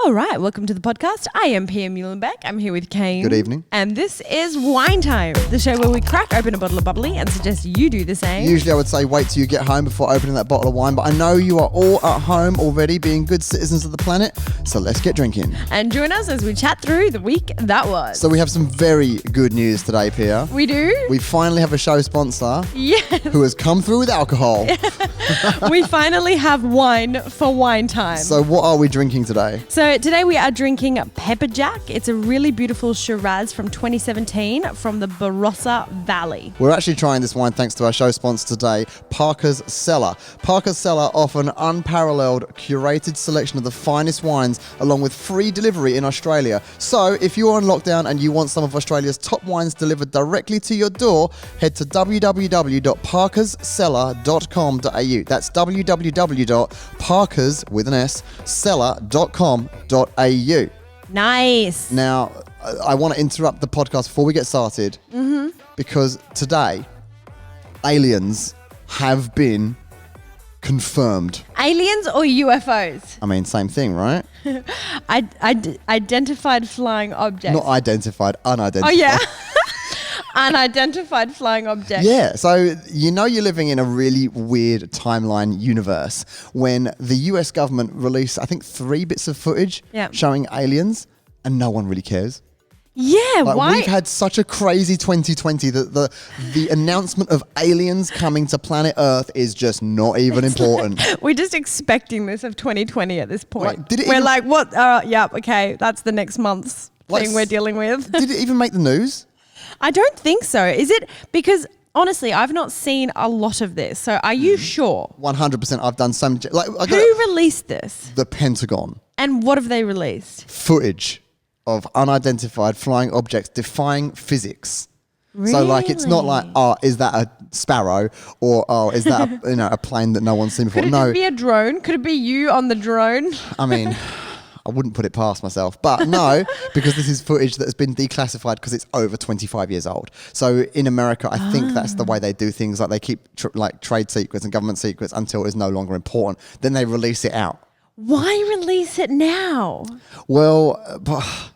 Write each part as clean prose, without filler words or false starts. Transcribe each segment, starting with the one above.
All right, welcome to the podcast. I am Pia Muehlenbeck. I'm here with Kane. Good evening. And this is Wine Time, the show where we crack open a bottle of bubbly and suggest you do the same. Usually I would say wait till you get home before opening that bottle of wine, but I know you are all at home already being good citizens of the planet, so let's get drinking. And join us as we chat through the week that was. So we have some very good news today, Pia. We do? We finally have a show sponsor Yes. who has come through with alcohol. We finally have wine for Wine Time. So what are we drinking today? So today we are drinking Pepper Jack. It's a really beautiful Shiraz from 2017 from the Barossa Valley. We're actually trying this wine thanks to our show sponsor today, Parker's Cellar. Parker's Cellar offer an unparalleled, curated selection of the finest wines along with free delivery in Australia. So if you're on lockdown and you want some of Australia's top wines delivered directly to your door, head to www.parkerscellar.com.au. That's www.parkers.cellar.com.au. Nice. Now, I want to interrupt the podcast before we get started because today, aliens have been confirmed. Aliens or UFOs? I mean, same thing, right? Identified flying objects. Not identified, unidentified. Oh, yeah. Unidentified flying objects. Yeah, so you know you're living in a really weird timeline universe when the US government released, I think, 3 bits of footage showing aliens and no one really cares. Yeah, Like, why? we've had such a crazy 2020 that the announcement of aliens coming to planet Earth is just not even important. We're just expecting this of 2020 at this point. Like, did it We're even- like, what? Yeah, okay, that's the next month's Like, thing we're dealing with. Did it even make the news? I don't think so. Is it? Because honestly, I've not seen a lot of this. So are you sure? 100%. I've done some... Like, I got Who released this? the Pentagon. And what have they released? Footage of unidentified flying objects defying physics. So, like, it's not like, oh, is that a sparrow? Or, oh, is that a plane that no one's seen before? Could it No, just be a drone? Could it be you on the drone? I mean... I wouldn't put it past myself, but no, because this is footage that has been declassified because it's over 25 years old. So in America, I think that's the way they do things. Like they keep trade secrets and government secrets until it's no longer important. Then they release it out. Why release it now? Well,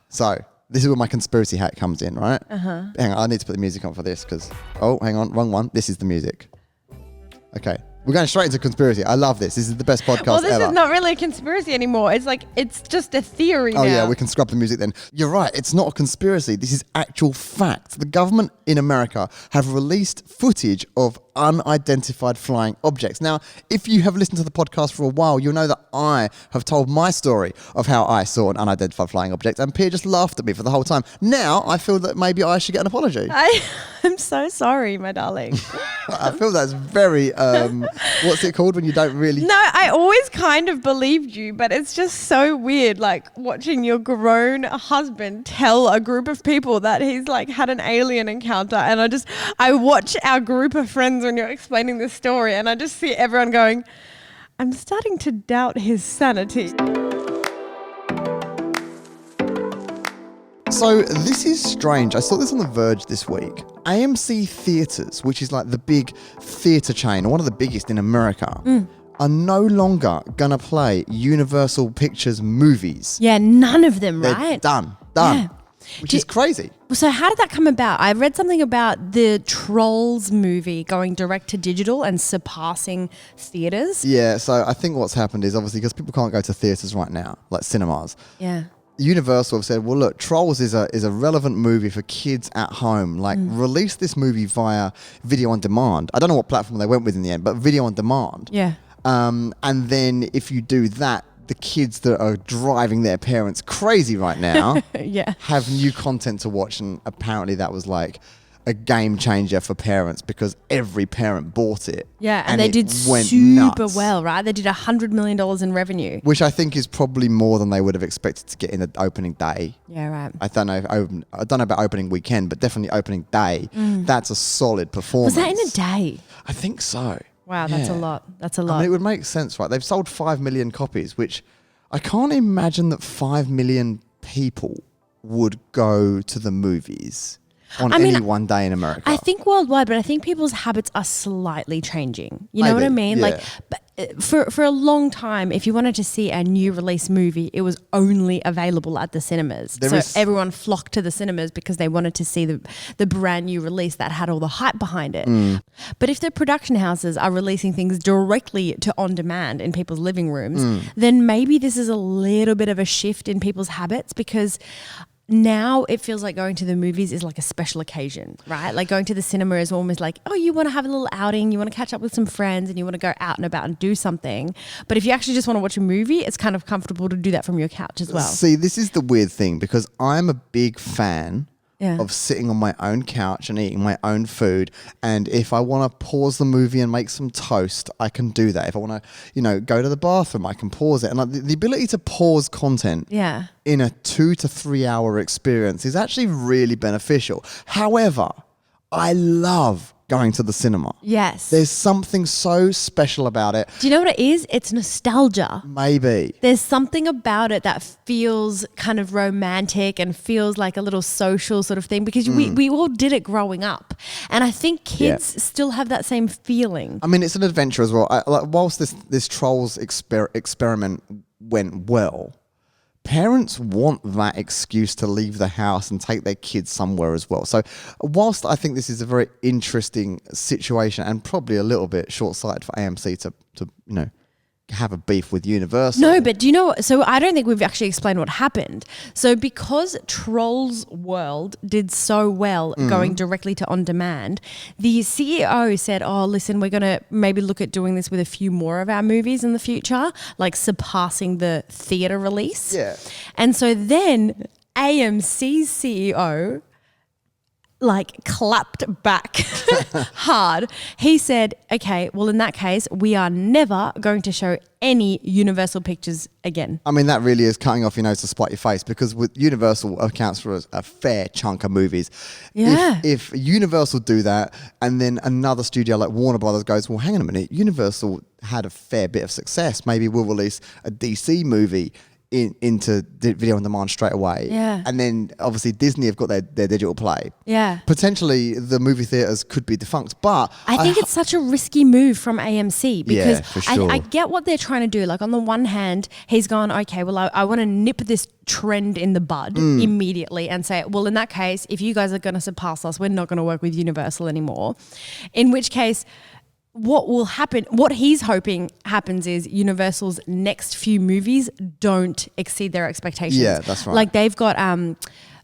so this is where my conspiracy hat comes in, right? Hang on, I need to put the music on for this because, oh, hang on, wrong one. This is the music. Okay. We're going straight into conspiracy. I love this. This is the best podcast Well, this ever. is not really a conspiracy anymore. It's like, it's just a theory now. Oh, yeah, we can scrub the music then. You're right. It's not a conspiracy. This is actual fact. The government in America have released footage of unidentified flying objects. Now, if you have listened to the podcast for a while, you'll know that I have told my story of how I saw an unidentified flying object, and Pia just laughed at me for the whole time. Now, I feel that maybe I should get an apology. I'm so sorry, my darling. I feel that's very, what's it called when you don't really... No, I always kind of believed you, but it's just so weird, like watching your grown husband tell a group of people that he's like had an alien encounter, and I watch our group of friends when you're explaining this story, and I just see everyone going, I'm starting to doubt his sanity. So this is strange. I saw this on The Verge this week. AMC Theatres, which is like the big theatre chain, or one of the biggest in America, are no longer going to play Universal Pictures movies. Yeah, none of them, They're right? done. Yeah. Which is crazy. So how did that come about? I read something about the Trolls movie going direct to digital and surpassing theatres. Yeah, so I think what's happened is obviously because people can't go to theatres right now, like cinemas. Yeah. Universal have said, well, look, Trolls is a relevant movie for kids at home. Like, release this movie via video on demand. I don't know what platform they went with in the end, but video on demand. Yeah. And then if you do that, the kids that are driving their parents crazy right now Yeah. have new content to watch. And apparently that was like a game changer for parents because every parent bought it. Yeah, and they did went super nuts. well, right? They did $100 million in revenue. Which I think is probably more than they would have expected to get in the opening day. Yeah, right. I don't know about opening weekend, but definitely opening day. That's a solid performance. Was that in a day? I think so. Wow, that's a Yeah. lot. That's a I lot. mean, it would make sense, right? They've sold 5 million copies, which I can't imagine that 5 million people would go to the movies. on any one day in America. I think worldwide, but I think people's habits are slightly changing. You know what I mean? Yeah. Like, but for a long time, if you wanted to see a new release movie, it was only available at the cinemas. Everyone flocked to the cinemas because they wanted to see the brand new release that had all the hype behind it. But if the production houses are releasing things directly to on demand in people's living rooms, then maybe this is a little bit of a shift in people's habits, because now it feels like going to the movies is like a special occasion, right? Like going to the cinema is almost like, oh, you want to have a little outing, you want to catch up with some friends, and you want to go out and about and do something. But if you actually just want to watch a movie, it's kind of comfortable to do that from your couch as well. See, this is the weird thing, because I'm a big fan of sitting on my own couch and eating my own food. And if I want to pause the movie and make some toast, I can do that. If I want to, go to the bathroom, I can pause it. And like the ability to pause content in a 2 to 3 hour experience is actually really beneficial. However, I love going to the cinema. Yes. There's something so special about it. Do you know what it is? It's nostalgia. Maybe. There's something about it that feels kind of romantic and feels like a little social sort of thing, because we all did it growing up. And I think kids still have that same feeling. I mean, it's an adventure as well. Whilst this Trolls experiment went well, parents want that excuse to leave the house and take their kids somewhere as well. So whilst I think this is a very interesting situation and probably a little bit short-sighted for AMC to have a beef with Universal. No, but do you know, so I don't think we've actually explained what happened. So because Trolls World did so well going directly to on demand, the CEO said, oh, listen, we're going to maybe look at doing this with a few more of our movies in the future, like surpassing the theatre release. Yeah. And so then AMC's CEO clapped back hard. He said, okay, well, in that case, we are never going to show any Universal pictures again. I mean, that really is cutting off your nose to spite your face, because with Universal accounts for a fair chunk of movies. Yeah. If Universal do that and then another studio like Warner Brothers goes, well, hang on a minute, Universal had a fair bit of success. Maybe we'll release a DC movie into video on demand straight away. Yeah. And then obviously Disney have got their digital play. Yeah. Potentially the movie theaters could be defunct, but I think it's such a risky move from AMC, because for sure. I get what they're trying to do. Like on the one hand, he's gone, okay, well, I want to nip this trend in the bud immediately and say, well, in that case, if you guys are going to surpass us, we're not going to work with Universal anymore. In which case, what will happen, what he's hoping happens is Universal's next few movies don't exceed their expectations. Yeah, that's right. Like they've got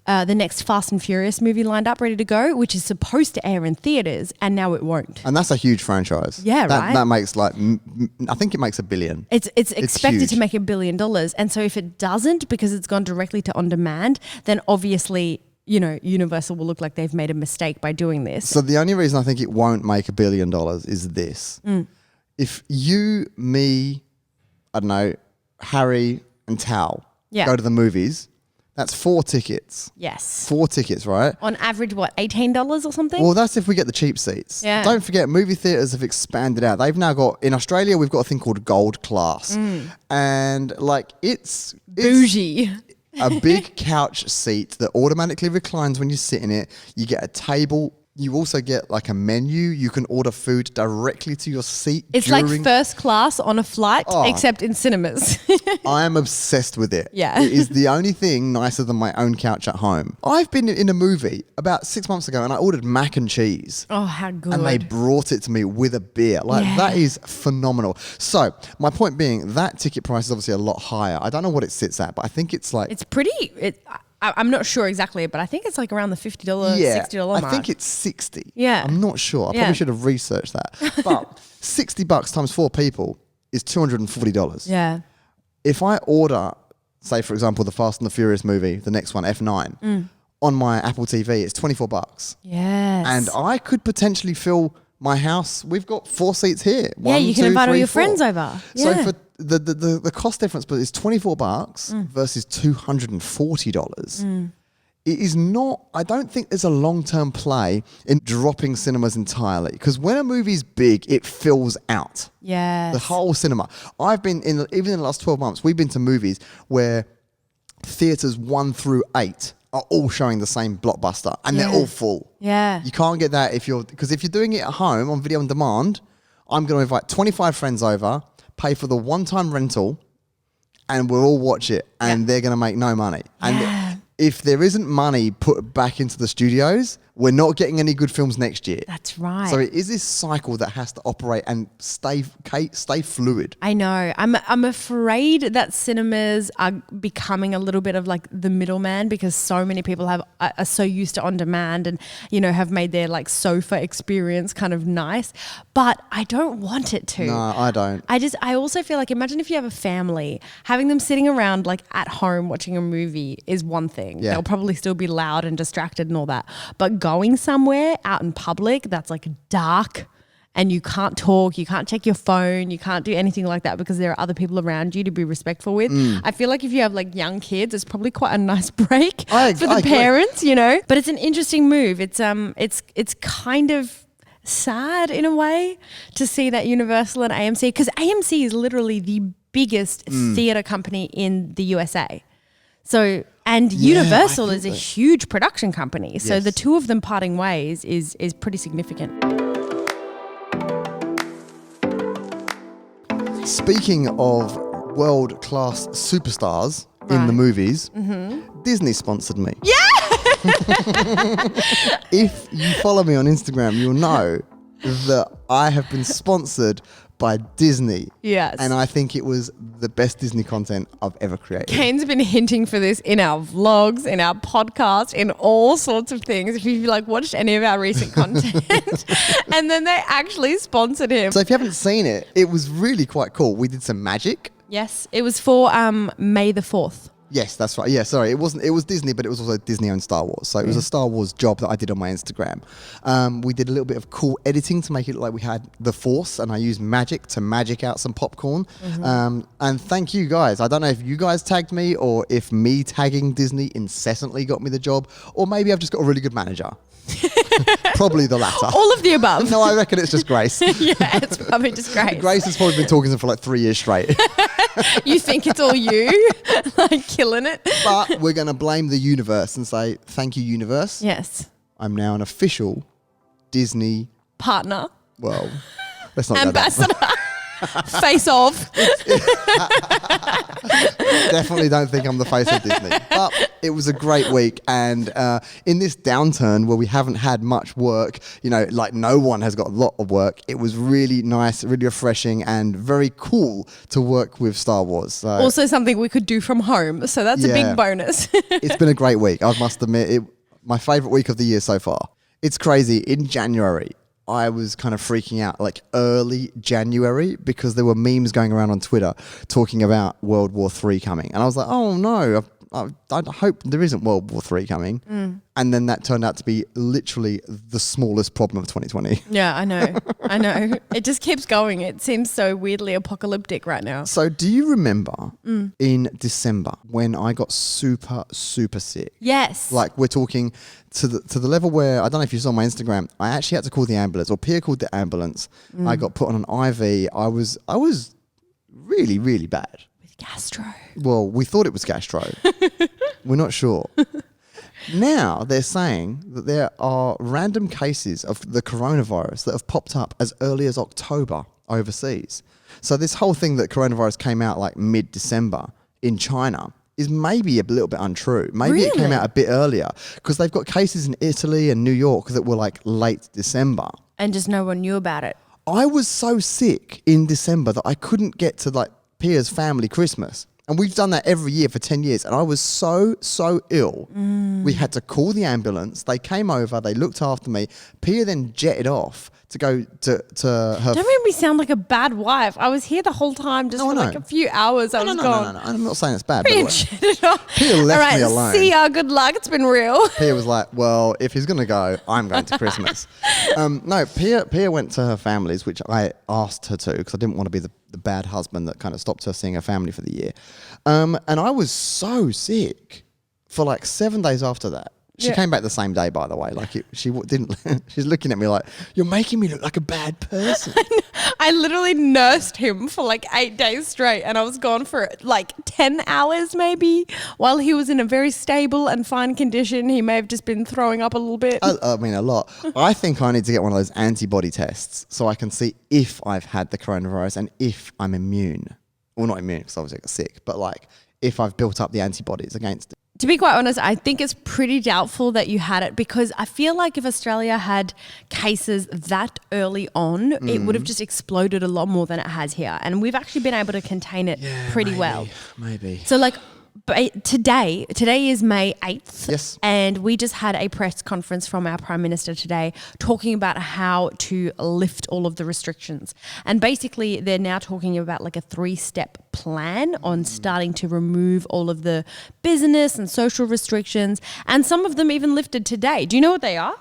the next Fast and Furious movie lined up, ready to go, which is supposed to air in theaters, and now it won't. And that's a huge franchise. Yeah, right? That makes I think it makes $1 billion. It's expected huge. to make $1 billion. And so if it doesn't, because it's gone directly to on demand, then obviously, Universal will look like they've made a mistake by doing this. So the only reason I think it won't make $1 billion is this. If you, me, I don't know, Harry and Tal go to the movies, that's 4 tickets. Yes. 4 tickets, right? On average, what, $18 or something? Well, that's if we get the cheap seats. Yeah. Don't forget, movie theatres have expanded out. They've now got, in Australia, we've got a thing called Gold Class. And it's bougie. a big couch seat that automatically reclines when you sit in it. You get a table. You also get like a menu. You can order food directly to your seat. It's like first class on a flight, except in cinemas. I am obsessed with it. Yeah. It is the only thing nicer than my own couch at home. I've been in a movie about 6 months ago and I ordered mac and cheese. Oh, how good. And they brought it to me with a beer. That is phenomenal. So my point being, that ticket price is obviously a lot higher. I don't know what it sits at, but I think it's like... It's pretty... I'm not sure exactly, but I think it's like around the $50, $60 mark. I think it's 60. Yeah. I'm not sure. I probably should have researched that. But $60 times 4 people is $240. Yeah. If I order, say, for example, the Fast and the Furious movie, the next one, F9, on my Apple TV, it's $24. Yes. And I could potentially fill my house. We've got 4 seats here. Yeah, you can invite all your friends over. So for the cost difference, but it's $24 versus $240. It is not, I don't think there's a long-term play in dropping cinemas entirely, because when a movie's big, it fills out. Yes. The whole cinema. I've been even in the last 12 months, we've been to movies where theaters 1 through 8 are all showing the same blockbuster and they're all full. Yeah. You can't get that because if you're doing it at home on video on demand, I'm going to invite 25 friends over, pay for the one-time rental, and we'll all watch it, and they're going to make no money. And if there isn't money put back into the studios, we're not getting any good films next year. That's right. So it is this cycle that has to operate and stay fluid. I know. I'm afraid that cinemas are becoming a little bit of like the middleman because so many people are so used to on demand and, you know, have made their like sofa experience kind of nice. But I don't want it to. No, I don't. I also feel like, imagine if you have a family, having them sitting around like at home watching a movie is one thing. Yeah. They'll probably still be loud and distracted and all that. But going somewhere out in public that's like dark and you can't talk, you can't check your phone, you can't do anything like that because there are other people around you to be respectful with. I feel like if you have like young kids, it's probably quite a nice break for the parents, you know. But it's an interesting move. It's kind of sad in a way to see that Universal and AMC, because AMC is literally the biggest theater company in the USA. So, and Universal is a huge production company. So the two of them parting ways is pretty significant. Speaking of world-class superstars in the movies, Disney sponsored me. Yeah! If you follow me on Instagram, you'll know that I have been sponsored by Disney. Yes. And I think it was the best Disney content I've ever created. Kane's been hinting for this in our vlogs, in our podcast, in all sorts of things. If you've like watched any of our recent content, and then they actually sponsored him. So if you haven't seen it, it was really quite cool. We did some magic. Yes, it was for May the 4th. Yes, that's right. Yeah, sorry. It was Disney, but it was also Disney-owned Star Wars. So it was a Star Wars job that I did on my Instagram. We did a little bit of cool editing to make it look like we had the Force, and I used magic to magic out some popcorn. And thank you guys. I don't know if you guys tagged me or if me tagging Disney incessantly got me the job, or maybe I've just got a really good manager. Probably the latter. All of the above. No, I reckon it's just Grace. Yeah, it's probably just Grace. Grace has probably been talking to them for like 3 years straight. You think it's all you? Like killing it? But we're going to blame the universe and say, thank you, universe. Yes. I'm now an official Disney... Partner. Well, let's not Ambassador. Face off. Definitely don't think I'm the face of Disney. But it was a great week. And in this downturn where we haven't had much work, you know, like no one has got a lot of work, it was really nice, really refreshing and very cool to work with Star Wars. So, also something we could do from home. So that's a big bonus. It's been a great week. I must admit, my favourite week of the year so far. It's crazy. In January, I was kind of freaking out, like early January, because there were memes going around on Twitter talking about World War III coming. And I was like, oh no, I hope there isn't World War III coming. And then that turned out to be literally the smallest problem of 2020. Yeah, I know. It just keeps going. It seems so weirdly apocalyptic right now. So do you remember in December when I got super, super sick? Yes. Like we're talking to the level where, I don't know if you saw my Instagram, I actually had to call the ambulance, or Pia called the ambulance. I got put on an IV. I was really, really bad. With gastro. Well, we thought it was gastro. We're not sure. Now they're saying that there are random cases of the coronavirus that have popped up as early as October overseas. So this whole thing that coronavirus came out like mid-December in China is maybe a little bit untrue. Maybe it came out a bit earlier because they've got cases in Italy and New York that were like late December. And just no one knew about it. I was so sick in December that I couldn't get to like Pia's family Christmas. And we've done that every year for 10 years. And I was so ill. We had to call the ambulance. They came over. They looked after me. Pia then jetted off to go to her... Don't make me sound like a bad wife. I was here the whole time, just for like a few hours. I was gone. No. I'm not saying it's bad. Pia left me alone. See ya. Good luck. It's been real. Pia was like, well, if he's going to go, I'm going to Christmas. No, Pia went to her family's, which I asked her to because I didn't want to be the bad husband that kind of stopped her seeing her family for the year. And I was so sick for like 7 days after that. She came back the same day, by the way. Like didn't. She's looking at me like, you're making me look like a bad person. I literally nursed him for like 8 days straight, and I was gone for like 10 hours maybe, while he was in a very stable and fine condition. He may have just been throwing up a little bit. I mean, a lot. I think I need to get one of those antibody tests so I can see if I've had the coronavirus and if I'm immune. Well, not immune because obviously I got sick, but like if I've built up the antibodies against it. To be quite honest, I think it's pretty doubtful that you had it, because I feel like if Australia had cases that early on, it would have just exploded a lot more than it has here. And we've actually been able to contain it pretty well. Maybe. So like today is May 8th. Yes. And we just had a press conference from our Prime Minister today talking about how to lift all of the restrictions. And basically they're now talking about like a 3-step plan on starting to remove all of the business and social restrictions. And some of them even lifted today. Do you know what they are?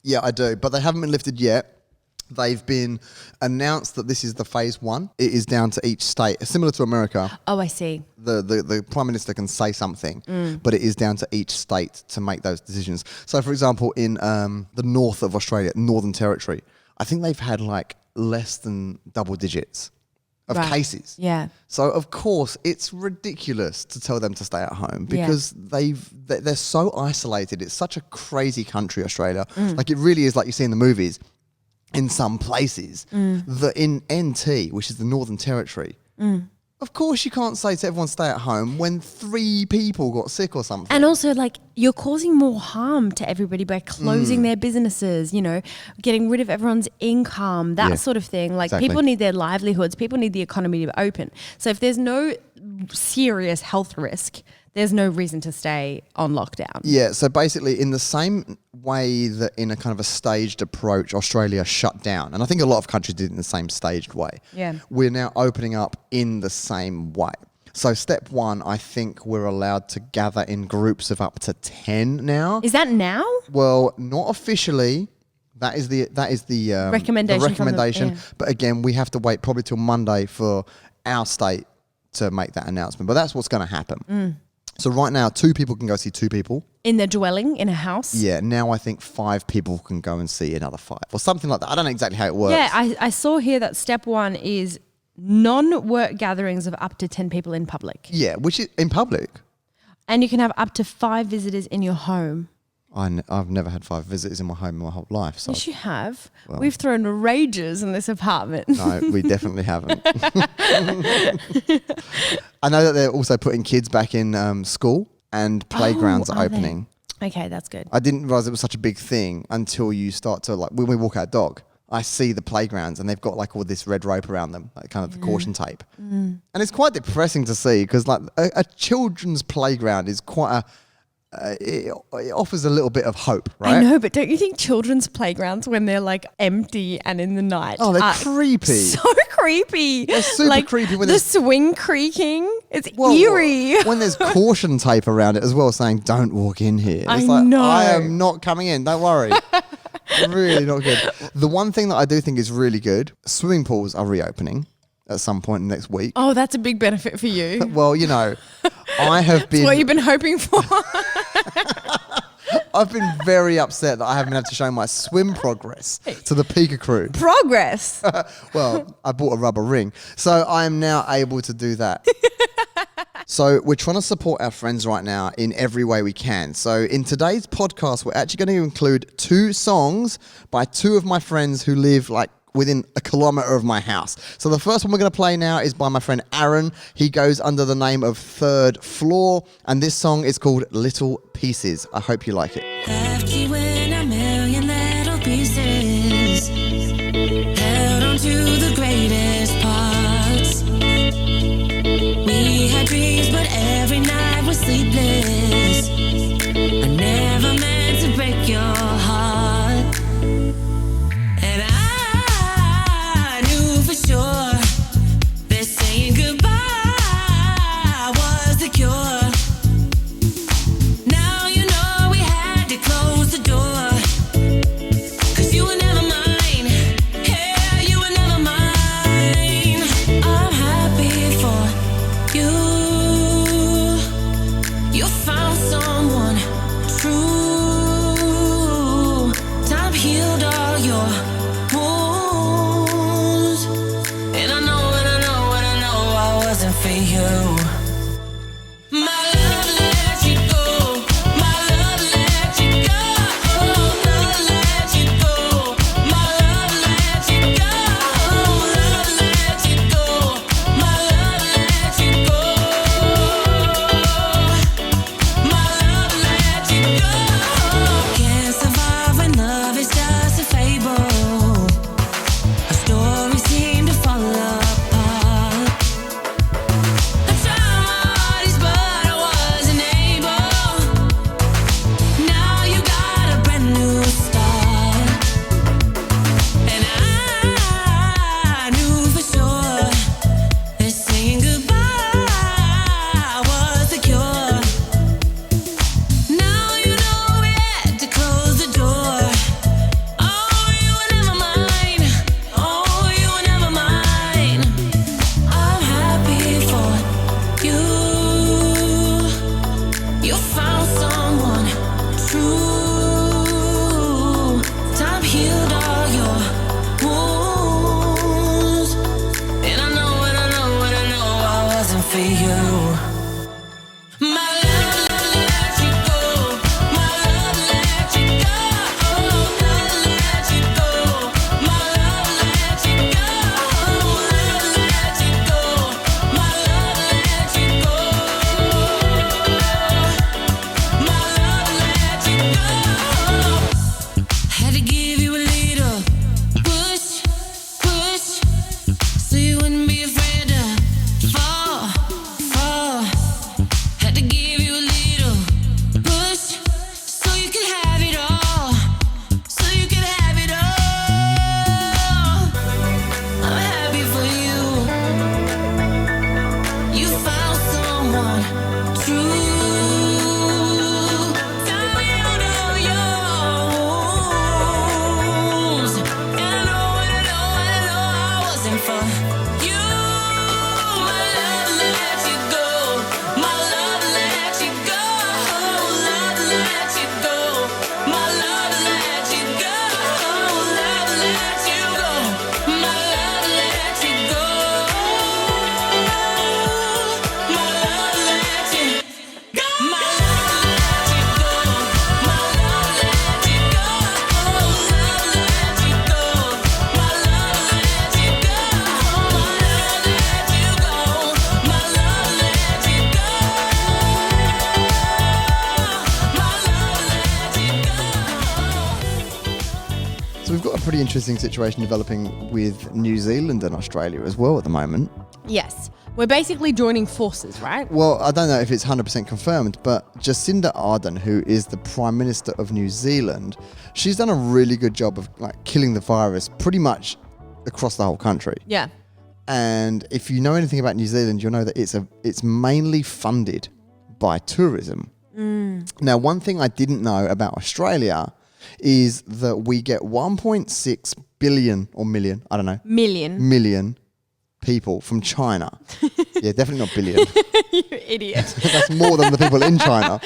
Yeah, I do. But they haven't been lifted yet. They've been announced that this is the phase 1. It is down to each state. Similar to America. Oh, I see. The Prime Minister can say something, but it is down to each state to make those decisions. So, for example, in the north of Australia, Northern Territory, I think they've had like less than double digits of cases. Yeah. So, of course, it's ridiculous to tell them to stay at home because they're so isolated. It's such a crazy country, Australia. Like, it really is like you see in the movies. In some places, in NT, which is the Northern Territory, of course you can't say to everyone stay at home when 3 people got sick or something. And also, like, you're causing more harm to everybody by closing their businesses, you know, getting rid of everyone's income, that sort of thing. Like, people need their livelihoods, people need the economy to open. So if there's no serious health risk, there's no reason to stay on lockdown. Yeah, so basically in the same way that in a kind of a staged approach, Australia shut down, and I think a lot of countries did it in the same staged way. Yeah. We're now opening up in the same way. So step 1, I think we're allowed to gather in groups of up to 10 now. Is that now? Well, not officially. That is the recommendation. The recommendation. But again, we have to wait probably till Monday for our state to make that announcement. But that's what's going to happen. So right now, 2 people can go see 2 people. In their dwelling, in a house? Yeah, now I think 5 people can go and see another 5 or something like that. I don't know exactly how it works. Yeah, I saw here that step 1 is non-work gatherings of up to 10 people in public. Yeah, which is in public. And you can have up to 5 visitors in your home. I've never had 5 visitors in my home in my whole life. So. Yes, you have. Well, we've thrown rages in this apartment. No, we definitely haven't. I know that they're also putting kids back in school and playgrounds are opening. Okay, that's good. I didn't realise it was such a big thing until you start to, like, when we walk our dog, I see the playgrounds and they've got like all this red rope around them, like kind of the caution tape. And it's quite depressing to see because like a children's playground is quite it offers a little bit of hope, right? I know, but don't you think children's playgrounds, when they're like empty and in the night, they're creepy. So creepy. They're super creepy. When the swing creaking, it's eerie. When there's caution tape around it as well, saying "Don't walk in here." It's I know. I am not coming in. Don't worry. Really not good. The one thing that I do think is really good: swimming pools are reopening at some point next week. Oh, that's a big benefit for you. Well, you know, I have been. That's what you've been hoping for. I've been very upset that I haven't been able to show my swim progress to the Pika crew. Progress? Well, I bought a rubber ring. So I am now able to do that. So we're trying to support our friends right now in every way we can. So in today's podcast, we're actually going to include 2 songs by 2 of my friends who live like within a kilometre of my house. So the first one we're going to play now is by my friend Aaron. He goes under the name of Third Floor, and this song is called Little Pieces. I hope you like it. Left you in a million little pieces, held on to the greatest parts. We had dreams, but every night was sleepless. I never meant to break your heart, and I knew for sure that saying goodbye was the cure. Now you know we had to close the door, 'cause you were never mine. Yeah, you were never mine. I'm happy for you. You found someone true. a pretty interesting situation developing with New Zealand and Australia as well at the moment. Yes. We're basically joining forces, right? Well, I don't know if it's 100% confirmed, but Jacinda Ardern, who is the Prime Minister of New Zealand, she's done a really good job of like killing the virus pretty much across the whole country. Yeah. And if you know anything about New Zealand, you'll know that it's mainly funded by tourism. Now, one thing I didn't know about Australia is that we get 1.6 billion or million, I don't know, million people from China. Yeah, definitely not billion. You idiot. That's more than the people in China.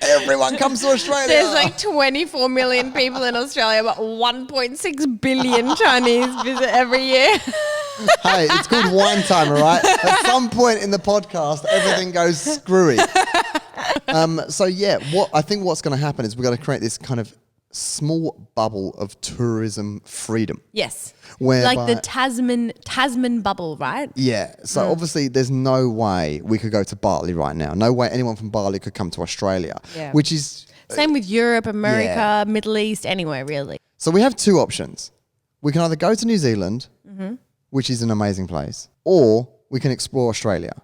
Everyone comes to Australia. There's like 24 million people in Australia, but 1.6 billion Chinese visit every year. Hey, it's called wine time, all right? At some point in the podcast, everything goes screwy. So yeah, what's going to happen is we're going to create this kind of small bubble of tourism freedom. Yes. Whereby, like the Tasman bubble, right? Yeah. So obviously there's no way we could go to Bali right now. No way anyone from Bali could come to Australia, which is... Same with Europe, America, Middle East, anywhere really. So we have two options. We can either go to New Zealand, which is an amazing place, or we can explore Australia.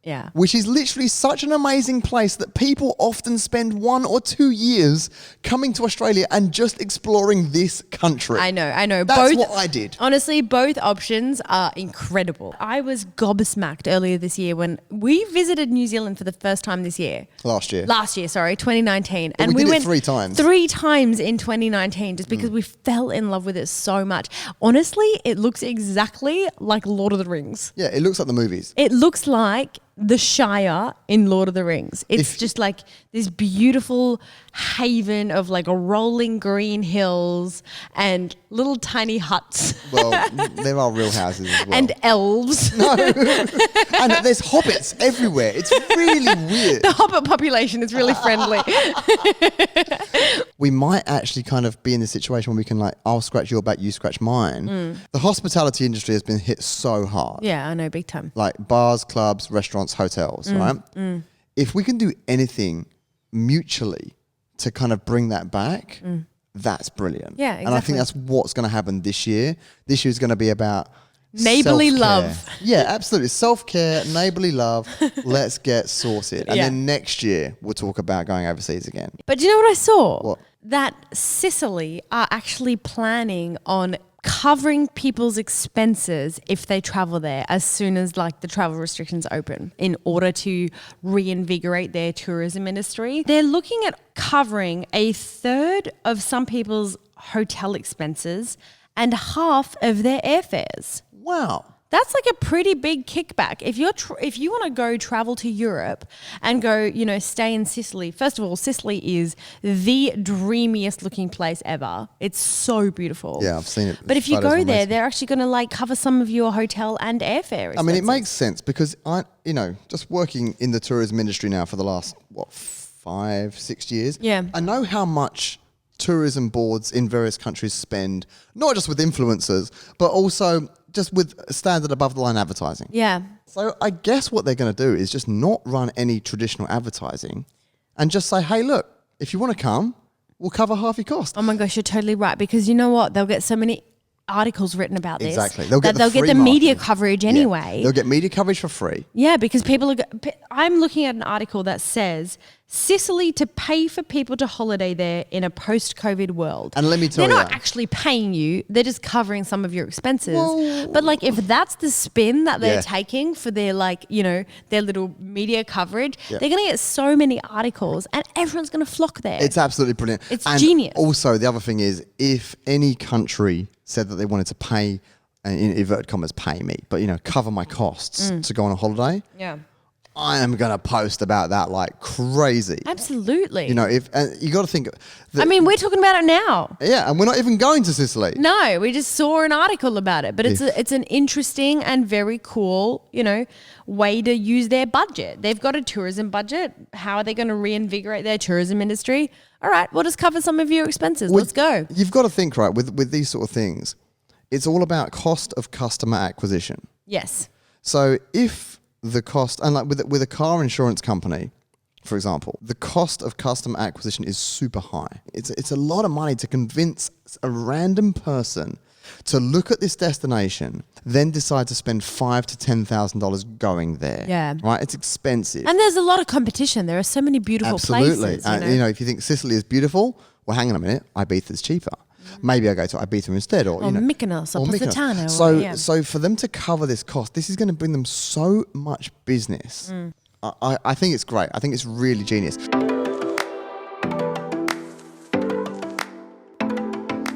Yeah. Which is literally such an amazing place that people often spend 1 or 2 years coming to Australia and just exploring this country. I know. That's what I did. Honestly, both options are incredible. I was gobsmacked earlier this year when we visited New Zealand for the first time this year. Last year, 2019. But and we did went it 3 times. 3 times in 2019 just because we fell in love with it so much. Honestly, it looks exactly like Lord of the Rings. Yeah, it looks like the movies. It looks like the Shire in Lord of the Rings. It's just like this beautiful haven of like rolling green hills and little tiny huts. Well, there are real houses as well. And elves. And there's hobbits everywhere. It's really weird. The hobbit population is really friendly. We might actually kind of be in this situation where we can like, I'll scratch your back, you scratch mine. The hospitality industry has been hit so hard. Yeah, I know, big time. Like bars, clubs, restaurants, hotels, right? If we can do anything mutually to kind of bring that back, that's brilliant. Yeah, And I think exactly. that's what's going to happen this year. This year is going to be about Neighbourly self-care. love. Yeah, absolutely. Self-care, neighbourly love. Let's get sorted. And Yeah. then next year, we'll talk about going overseas again. But do you know what I saw? What? That Sicily are actually planning on covering people's expenses if they travel there as soon as like the travel restrictions open in order to reinvigorate their tourism industry. They're looking at covering 1/3 of some people's hotel expenses and half of their airfares. Wow. That's like a pretty big kickback. If you want to go travel to Europe and go, stay in Sicily. First of all, Sicily is the dreamiest looking place ever. It's so beautiful. Yeah, I've seen it. But if you Photos are go there, amazing. they're actually going to like cover some of your hotel and airfare expenses. I mean, it makes sense because just working in the tourism industry now for the last, 5-6 years. Yeah. I know how much tourism boards in various countries spend, not just with influencers, but also just with standard above the line advertising. Yeah. So I guess what they're going to do is just not run any traditional advertising and just say, hey, look, if you want to come, we'll cover half your cost. Oh my gosh, you're totally right. Because you know what? They'll get so many articles written about this. Exactly. They'll get free the media marketing. coverage Yeah. anyway. They'll get media coverage for free. Yeah, because I'm looking at an article that says Sicily to pay for people to holiday there in a post-COVID world. And let me tell they're you, not actually paying you; they're just covering some of your expenses. Well- but like, if that's the spin that they're Yeah. taking for their their little media coverage, Yeah. they're going to get so many articles, and everyone's going to flock there. It's absolutely brilliant. It's and genius. Also, the other thing is, if any country said that they wanted to pay, in inverted commas, pay me, but cover my costs to go on a holiday, yeah, I am going to post about that like crazy. absolutely. If you got to think. I mean, we're talking about it now. Yeah, and we're not even going to Sicily. No, we just saw an article about it, but it's an interesting and very cool, way to use their budget. They've got a tourism budget. How are they going to reinvigorate their tourism industry? All right, we'll just cover some of your expenses. Let's go. You've got to think, right, with these sort of things, it's all about cost of customer acquisition. Yes. So if the cost, and like with a car insurance company, for example, the cost of custom acquisition is super high. It's a lot of money to convince a random person to look at this destination, then decide to spend $5,000 to $10,000 going there. Yeah. Right? It's expensive. And there's a lot of competition. There are so many beautiful Absolutely. places. And, if you think Sicily is beautiful, well, hang on a minute, Ibiza's cheaper. Maybe I go to Ibiza instead, or Mykonos or Positano. So for them to cover this cost, this is going to bring them so much business. I think it's great. I think it's really genius.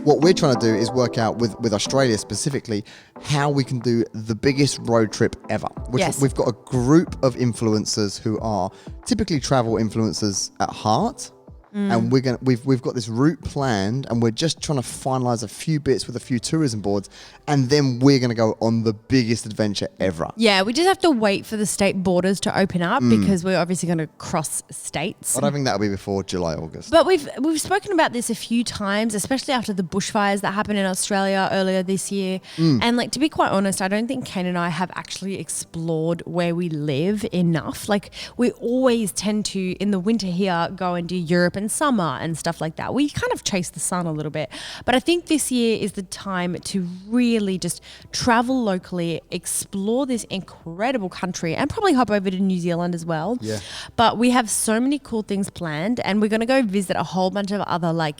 What we're trying to do is work out with Australia specifically how we can do the biggest road trip ever. We've got a group of influencers who are typically travel influencers at heart. And we've got this route planned, and we're just trying to finalize a few bits with a few tourism boards, and then we're going to go on the biggest adventure ever. Yeah, we just have to wait for the state borders to open up because we're obviously going to cross states. I don't think that'll be before July, August. But we've spoken about this a few times, especially after the bushfires that happened in Australia earlier this year. And like, to be quite honest, I don't think Kane and I have actually explored where we live enough. Like, we always tend to, in the winter here, go and do Europe and summer and stuff like that. We kind of chase the sun a little bit. But I think this year is the time to really just travel locally, explore this incredible country, and probably hop over to New Zealand as well. Yeah. But we have so many cool things planned, and we're going to go visit a whole bunch of other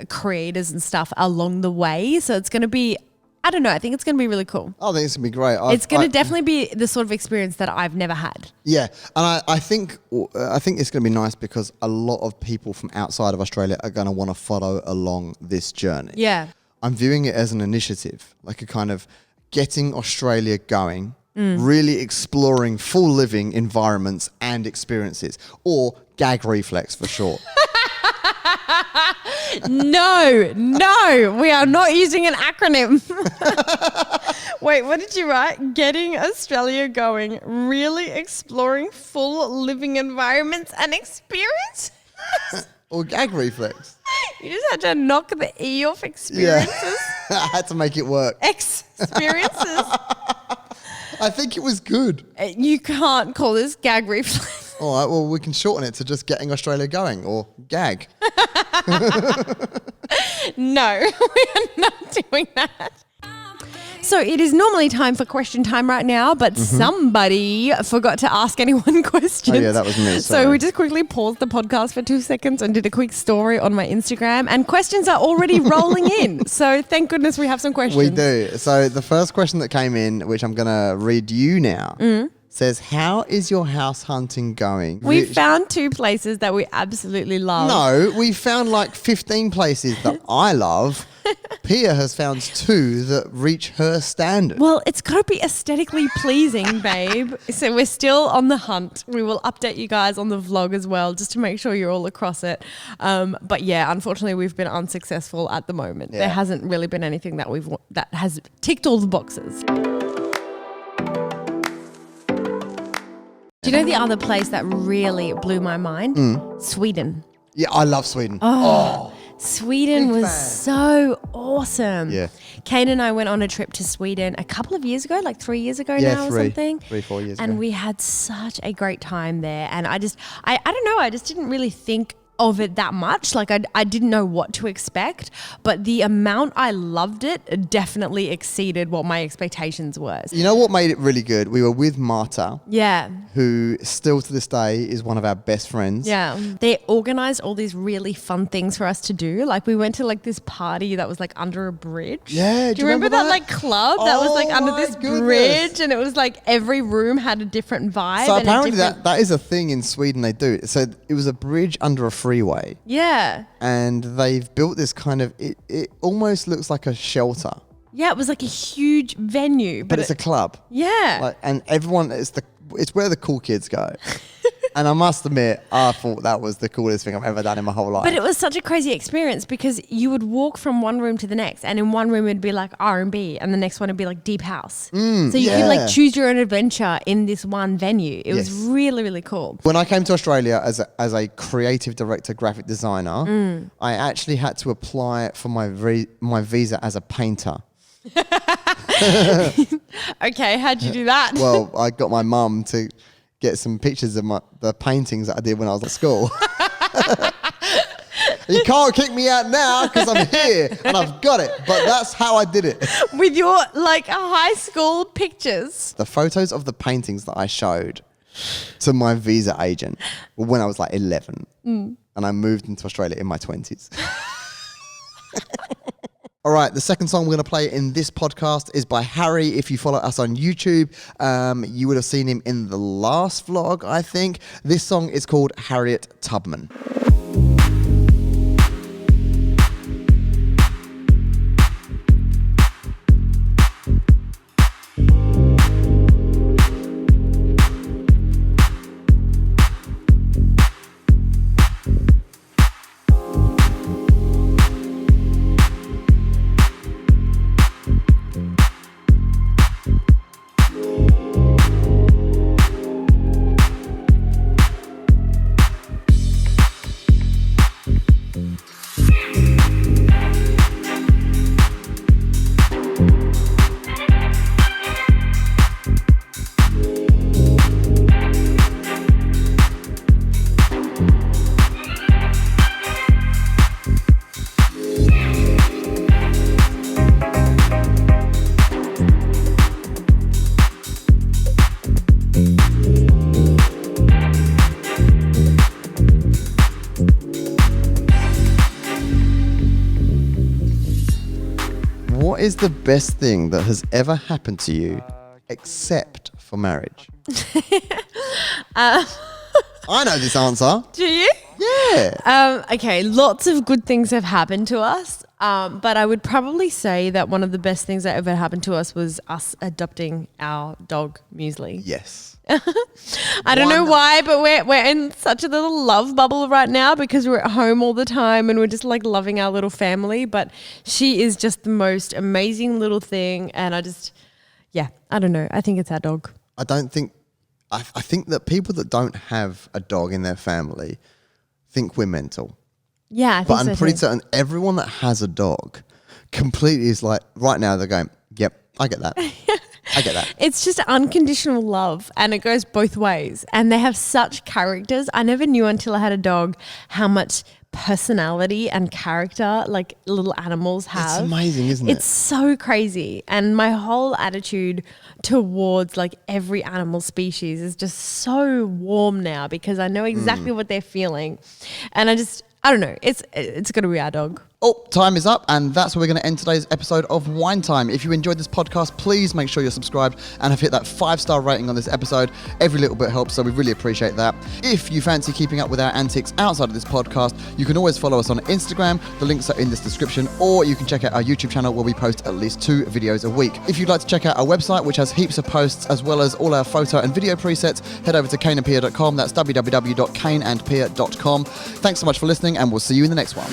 creators and stuff along the way. So it's going to be, I don't know, I think it's going to be really cool. I think it's going to be great. It's going to definitely be the sort of experience that I've never had. Yeah, and I think it's going to be nice because a lot of people from outside of Australia are going to want to follow along this journey. Yeah. I'm viewing it as an initiative, like a kind of getting Australia going, really exploring full living environments and experiences, or gag reflex for short. No, we are not using an acronym. Wait, what did you write? Getting Australia going, really exploring full living environments and experience? Or gag reflex. You just had to knock the E off experiences. Yeah. I had to make it work. Experiences. I think it was good. You can't call this gag reflex. All right, well, we can shorten it to just getting Australia going, or gag. No, we are not doing that. So it is normally time for question time right now, but somebody forgot to ask anyone questions. Oh yeah, that was me. Sorry. So we just quickly paused the podcast for 2 seconds and did a quick story on my Instagram, and questions are already rolling in. So thank goodness we have some questions. We do. So the first question that came in, which I'm going to read you now, says, how is your house hunting going? We found 2 places that we absolutely love. No, we found like 15 places that I love. Pia has found 2 that reach her standard. Well, it's got to be aesthetically pleasing, babe. So we're still on the hunt. We will update you guys on the vlog as well, just to make sure you're all across it. But yeah, unfortunately, we've been unsuccessful at the moment. Yeah. There hasn't really been anything that has ticked all the boxes. Do you know the other place that really blew my mind? Sweden. Yeah, I love Sweden. Sweden Big was fan. so awesome. Yeah. Kane and I went on a trip to Sweden a couple of years ago, like 3 years ago Yeah, now or 3, something. 4 years And ago. we had such a great time there. And I don't know, I just didn't really think of it that much. Like I didn't know what to expect, but the amount I loved it definitely exceeded what my expectations were. You know what made it really good? We were with Marta, Yeah. who still to this day is one of our best friends. Yeah. They organized all these really fun things for us to do. Like we went to like this party that was like under a bridge. Yeah, Do you remember that like club that was like Oh under my this goodness. bridge, and it was like every room had a different vibe. So and apparently a different... that is a thing in Sweden they do. So it was a bridge under a freeway, Yeah. and they've built this kind of, it almost looks like a shelter, Yeah, it was like a huge venue. but it's a club. Yeah. Like, and everyone, it's where the cool kids go. And I must admit, I thought that was the coolest thing I've ever done in my whole life. But it was such a crazy experience because you would walk from one room to the next, and in one room it'd be like R&B, and the next one would be like deep house. So you could like choose your own adventure in this one venue. It was really, really cool. When I came to Australia as a creative director, graphic designer, I actually had to apply for my visa as a painter. Okay, how'd you do that? Well, I got my mum to get some pictures of the paintings that I did when I was at school. You can't kick me out now because I'm here and I've got it. But that's how I did it. With your like high school pictures. The photos of the paintings that I showed to my visa agent were when I was like 11. And I moved into Australia in my 20s. All right, the second song we're going to play in this podcast is by Harry. If you follow us on YouTube, you would have seen him in the last vlog, I think. This song is called Harriet Tubman. What is the best thing that has ever happened to you except for marriage? I know this answer. Do you? Yeah. Okay, lots of good things have happened to us. But I would probably say that one of the best things that ever happened to us was us adopting our dog, Muesli. Yes. I don't know why, but we're in such a little love bubble right now because we're at home all the time and we're just like loving our little family. But she is just the most amazing little thing. And I don't know. I think it's our dog. I think that people that don't have a dog in their family think we're mental. Yeah, I think but I'm so pretty too. certain everyone that has a dog completely is like, right now they're going, yep, I get that. I get that. It's just unconditional love and it goes both ways. And they have such characters. I never knew until I had a dog how much personality and character like little animals have. It's amazing, isn't it? It's so crazy. And my whole attitude towards like every animal species is just so warm now because I know exactly what they're feeling. And I don't know. It's going to be our dog. Oh, time is up, and that's where we're going to end today's episode of Wine Time. If you enjoyed this podcast, please make sure you're subscribed and have hit that 5-star rating on this episode. Every little bit helps, so we really appreciate that. If you fancy keeping up with our antics outside of this podcast, you can always follow us on Instagram. The links are in this description, or you can check out our YouTube channel where we post at least 2 videos a week. If you'd like to check out our website, which has heaps of posts as well as all our photo and video presets, head over to kaneandpia.com. That's www.kaneandpia.com. Thanks so much for listening, and we'll see you in the next one.